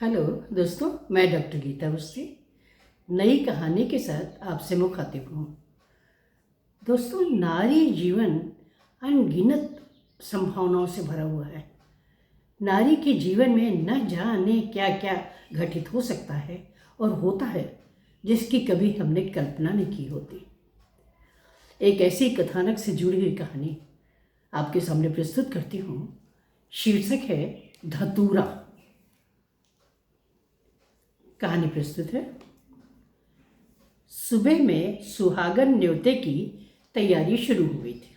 Hello दोस्तों, मैं doctor Gita Awasthi नई कहानी के साथ आपसे मुखातिब हूँ। दोस्तों, नारी जीवन अनगिनत संभावनाओं से भरा हुआ है। नारी के जीवन में न जाने क्या क्या घटित हो सकता है और होता है जिसकी कभी हमने कल्पना नहीं की होती। एक ऐसी कथानक से जुड़ी हुई कहानी आपके सामने प्रस्तुत करती हूँ। शीर्षक है धतूरा। कहानी प्रस्तुत है। सुबह में सुहागन न्योते की तैयारी शुरू हुई थी।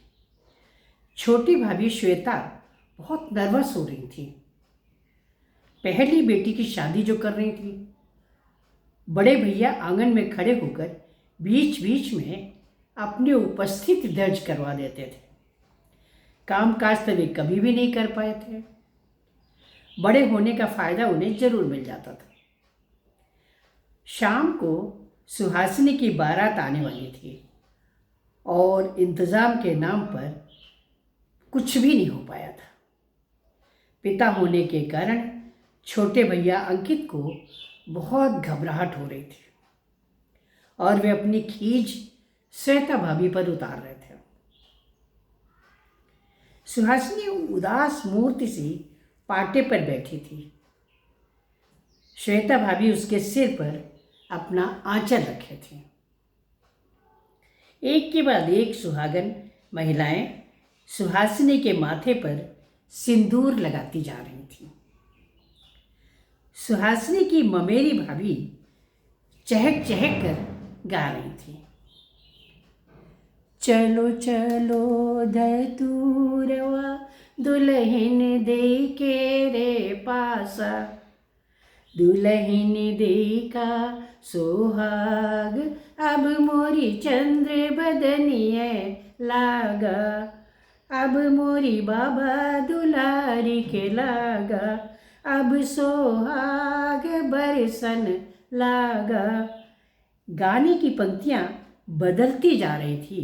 छोटी भाभी श्वेता बहुत नर्वस हो रही थी। पहली बेटी की शादी जो कर रही थी। बड़े भैया आंगन में खड़े होकर बीच बीच में अपनी उपस्थिति दर्ज करवा देते थे। कामकाज तो वे कभी भी नहीं कर पाए थे। बड़े होने का फायदा उन्हें जरूर मिल जाता था। शाम को सुहासिनी की बारात आने वाली थी और इंतज़ाम के नाम पर कुछ भी नहीं हो पाया था। पिता होने के कारण छोटे भैया अंकित को बहुत घबराहट हो रही थी और वे अपनी खीज श्वेता भाभी पर उतार रहे थे। सुहासिनी उदास मूर्ति सी पाटे पर बैठी थी। श्वेता भाभी उसके सिर पर अपना आंचल रखे थे। एक के बाद एक सुहागन महिलाएं सुहासिनी के माथे पर सिंदूर लगाती जा रही थीं। सुहासिनी की ममेरी भाभी चहक चहक कर गा रही थी। चलो चलो धतूरवा दुल्हन दे के रे पासा, दुल्हन देखा सोहाग अब मोरी चंद्र बदनिए लागा, अब मोरी बाबा दुलारी के लागा, अब सोहाग बरसन लागा। गाने की पंक्तियाँ बदलती जा रही थी,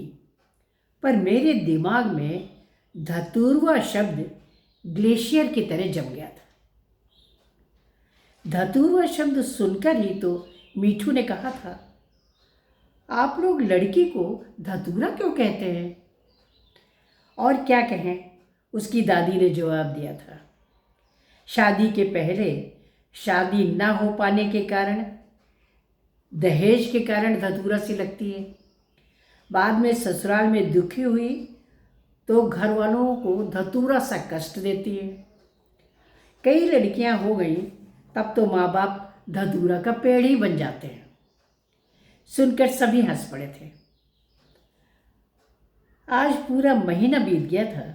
पर मेरे दिमाग में धतूरवा शब्द ग्लेशियर की तरह जम गया था। धतूरवा शब्द सुनकर ही तो मीठू ने कहा था, आप लोग लड़की को धतूरा क्यों कहते हैं? और क्या कहें, उसकी दादी ने जवाब दिया था, शादी के पहले शादी ना हो पाने के कारण, दहेज के कारण धतूरा सी लगती है। बाद में ससुराल में दुखी हुई तो घर वालों को धतूरा सा कष्ट देती है। कई लड़कियां हो गई तब तो माँ बाप धतूरा का पेड़ ही बन जाते हैं। सुनकर सभी हंस पड़े थे। आज पूरा महीना बीत गया था,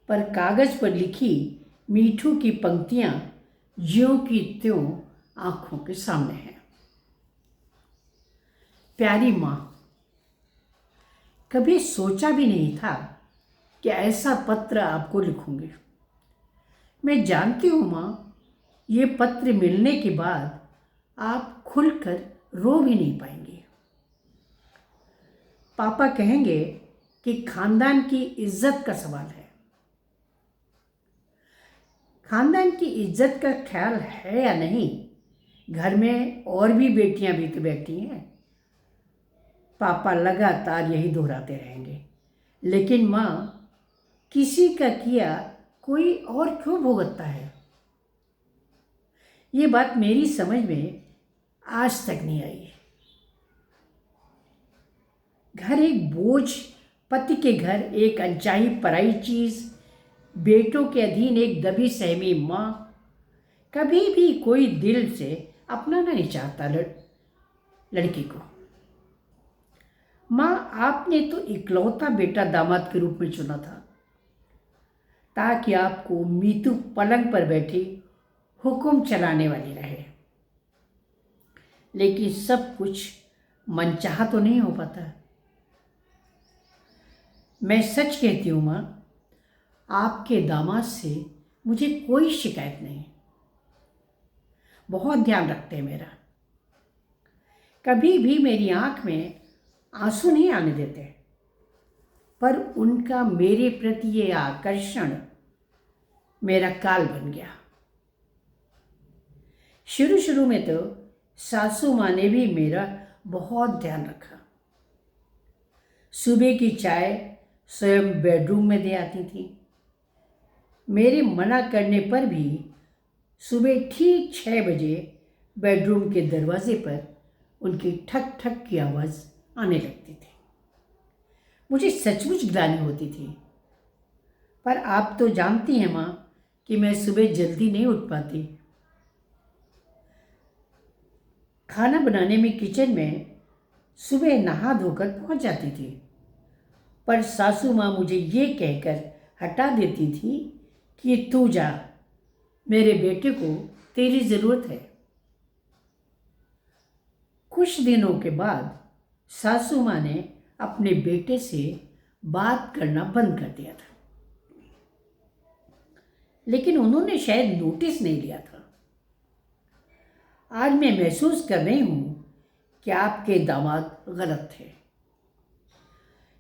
पर कागज पर लिखी मीठू की पंक्तियां ज्यों की त्यों आंखों के सामने हैं। प्यारी माँ, कभी सोचा भी नहीं था कि ऐसा पत्र आपको लिखूंगी। मैं जानती हूँ माँ, ये पत्र मिलने के बाद आप खुलकर रो भी नहीं पाएंगे। पापा कहेंगे कि खानदान की इज्जत का सवाल है। खानदान की इज्जत का ख्याल है या नहीं, घर में और भी बेटियां भी तो बैठी हैं। पापा लगातार यही दोहराते रहेंगे, लेकिन माँ, किसी का किया कोई और क्यों भुगतता है? ये बात मेरी समझ में आज तक नहीं आई। घर एक बोझ, पति के घर एक अनचाही पराई चीज, बेटों के अधीन एक दबी सहमी माँ। कभी भी कोई दिल से अपनाना नहीं चाहता लड़की को। माँ, आपने तो इकलौता बेटा दामाद के रूप में चुना था ताकि आपको मीतू पलंग पर बैठी हुक्म चलाने वाली रहे, लेकिन सब कुछ मनचाहा तो नहीं हो पाता। मैं सच कहती हूँ माँ, आपके दामाद से मुझे कोई शिकायत नहीं। बहुत ध्यान रखते हैं मेरा, कभी भी मेरी आंख में आंसू नहीं आने देते, पर उनका मेरे प्रति ये आकर्षण मेरा काल बन गया। शुरू शुरू में तो सासू माँ ने भी मेरा बहुत ध्यान रखा। सुबह की चाय स्वयं बेडरूम में दे आती थी। मेरे मना करने पर भी सुबह ठीक 6 बजे बेडरूम के दरवाजे पर उनकी ठक ठक की आवाज़ आने लगती थी। मुझे सचमुच ग्लानि होती थी, पर आप तो जानती हैं माँ कि मैं सुबह जल्दी नहीं उठ पाती। खाना बनाने में किचन में सुबह नहा धोकर पहुंच जाती थी, पर सासू माँ मुझे ये कहकर हटा देती थी कि तू जा, मेरे बेटे को तेरी ज़रूरत है। कुछ दिनों के बाद सासू माँ ने अपने बेटे से बात करना बंद कर दिया था, लेकिन उन्होंने शायद नोटिस नहीं लिया था। आज मैं महसूस कर रही हूँ कि आपके दामाद गलत थे।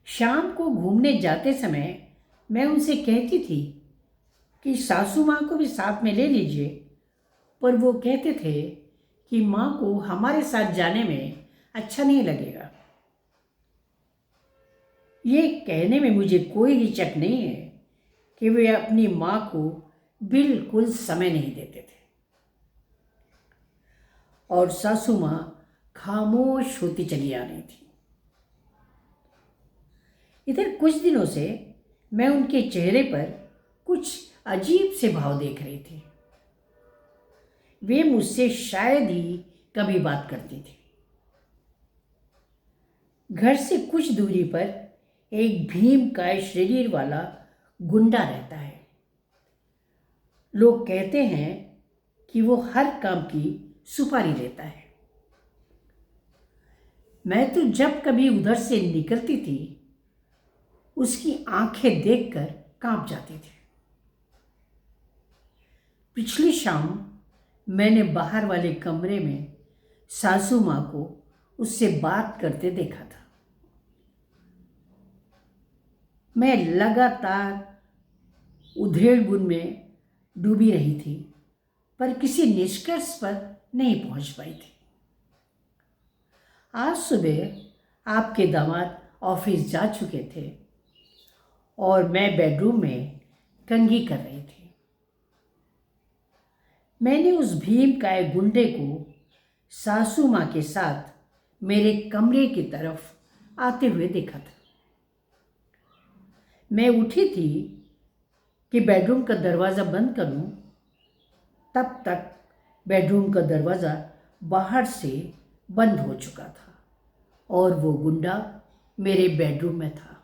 शाम को घूमने जाते समय मैं उनसे कहती थी कि सासू माँ को भी साथ में ले लीजिए, पर वो कहते थे कि माँ को हमारे साथ जाने में अच्छा नहीं लगेगा। ये कहने में मुझे कोई हिचक नहीं है कि वे अपनी माँ को बिल्कुल समय नहीं देते थे और सासू माँ खामोश होती चली आ रही थी। इधर कुछ दिनों से मैं उनके चेहरे पर कुछ अजीब से भाव देख रही थी। वे मुझसे शायद ही कभी बात करती थी। घर से कुछ दूरी पर एक भीमकाय शरीर वाला गुंडा रहता है। लोग कहते हैं कि वो हर काम की सुपारी लेता है। मैं तो जब कभी उधर से निकलती थी, उसकी आंखें देखकर कांप जाती थी। पिछली शाम मैंने बाहर वाले कमरे में सासू माँ को उससे बात करते देखा था। मैं लगातार उधेड़-बुन में डूबी रही थी, पर किसी निष्कर्ष पर नहीं पहुंच पाई थी। आज सुबह आपके दामाद ऑफिस जा चुके थे और मैं बेडरूम में कंघी कर रही थी। मैंने उस भीमकाय गुंडे को सासू माँ के साथ मेरे कमरे की तरफ आते हुए देखा था। मैं उठी थी कि बेडरूम का दरवाज़ा बंद करूं, तब तक बेडरूम का दरवाज़ा बाहर से बंद हो चुका था और वो गुंडा मेरे बेडरूम में था।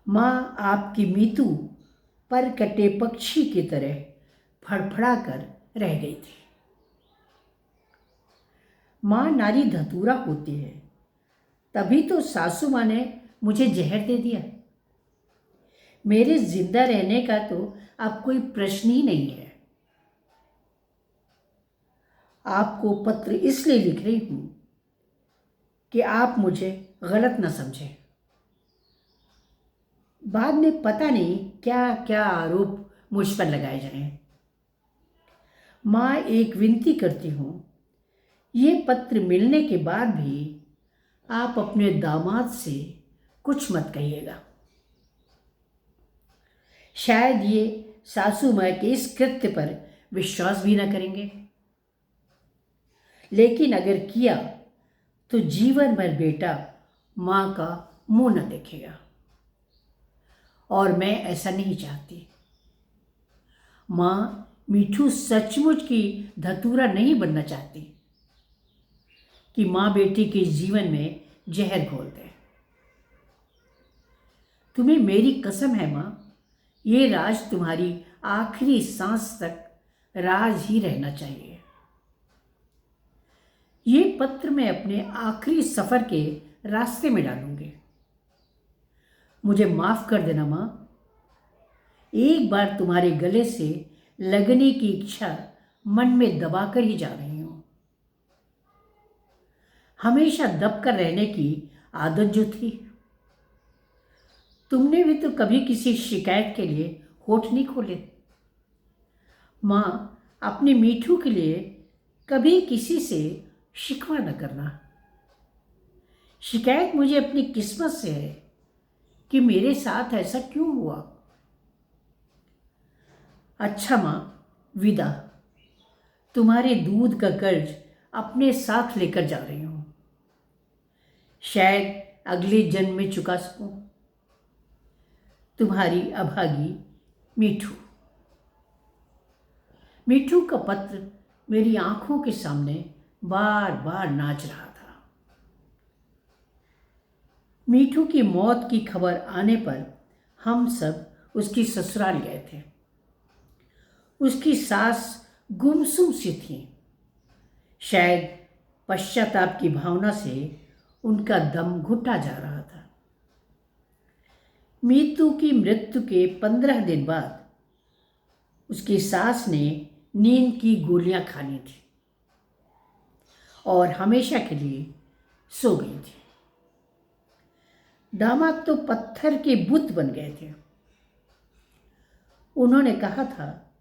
माँ आपकी मीतू पर कटे पक्षी की तरह फड़फड़ा कर रह गई थी। माँ नारी धतूरा होती है, तभी तो सासू माँ ने मुझे जहर दे दिया। मेरे जिंदा रहने का तो अब कोई प्रश्न ही नहीं है। आपको पत्र इसलिए लिख रही हूं कि आप मुझे गलत न समझें। बाद में पता नहीं क्या क्या आरोप मुझ पर लगाए जाएं। माँ एक विनती करती हूँ, ये पत्र मिलने के बाद भी आप अपने दामाद से कुछ मत कहिएगा। शायद ये सासू माँ के इस कृत्य पर विश्वास भी न करेंगे, लेकिन अगर किया तो जीवन भर बेटा माँ का मुंह न देखेगा और मैं ऐसा नहीं चाहती। माँ मीठू सचमुच की धतूरा नहीं बनना चाहती कि माँ बेटी के जीवन में जहर घोल दे। तुम्हें मेरी कसम है माँ, ये राज तुम्हारी आखिरी सांस तक राज ही रहना चाहिए। ये पत्र मैं अपने आखिरी सफ़र के रास्ते में डालूंगी। मुझे माफ़ कर देना माँ, एक बार तुम्हारे गले से लगने की इच्छा मन में दबाकर ही जा रही हूँ। हमेशा दबकर रहने की आदत जो थी, तुमने भी तो कभी किसी शिकायत के लिए होठ नहीं खोले। माँ, अपने मीठू के लिए कभी किसी से शिकवा न करना। शिकायत मुझे अपनी किस्मत से है कि मेरे साथ ऐसा क्यों हुआ। अच्छा माँ, विदा। तुम्हारे दूध का कर्ज अपने साथ लेकर जा रही हूँ। शायद अगले जन्म में चुका सकूं। तुम्हारी अभागी मीठू। मीठू का पत्र मेरी आंखों के सामने बार बार नाच रहा था। मीठू की मौत की खबर आने पर हम सब उसकी ससुराल गए थे। उसकी सास गुमसुम सी थी। शायद पश्चाताप की भावना से उनका दम घुटा जा रहा था। मीतू की मृत्यु के 15 दिन बाद उसकी सास ने नींद की गोलियां खानी थी और हमेशा के लिए सो गई थी। दामाद तो पत्थर के बुत बन गए थे। उन्होंने कहा था,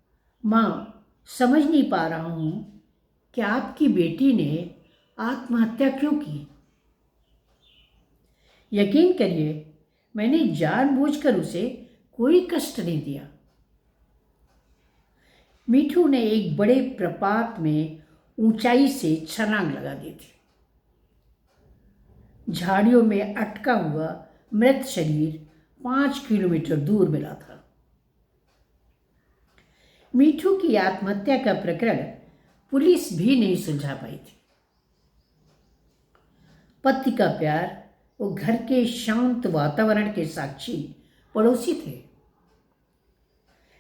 माँ, समझ नहीं पा रहा हूं कि आपकी बेटी ने आत्महत्या क्यों की। यकीन करिए, मैंने जानबूझकर उसे कोई कष्ट नहीं दिया। मीठू ने एक बड़े प्रपात में ऊंचाई से छलांग लगा दी थी। झाड़ियों में अटका हुआ मृत शरीर 5 किलोमीटर दूर मिला था। मीठू की आत्महत्या का प्रकरण पुलिस भी नहीं सुलझा पाई थी। पति का प्यार, वो घर के शांत वातावरण के साक्षी पड़ोसी थे।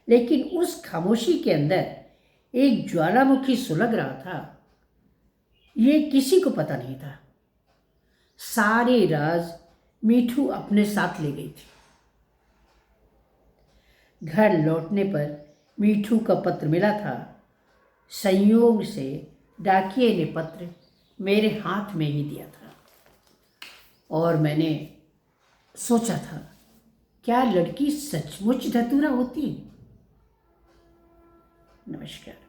लेकिन उस खामोशी के अंदर एक ज्वालामुखी सुलग रहा था। ये किसी को पता नहीं था। सारे राज मीठू अपने साथ ले गई थी। घर लौटने पर मीठू का पत्र मिला था। संयोग से डाकिये ने पत्र मेरे हाथ में ही दिया था और मैंने सोचा था, क्या लड़की सचमुच धतूरा होती। नमस्कार।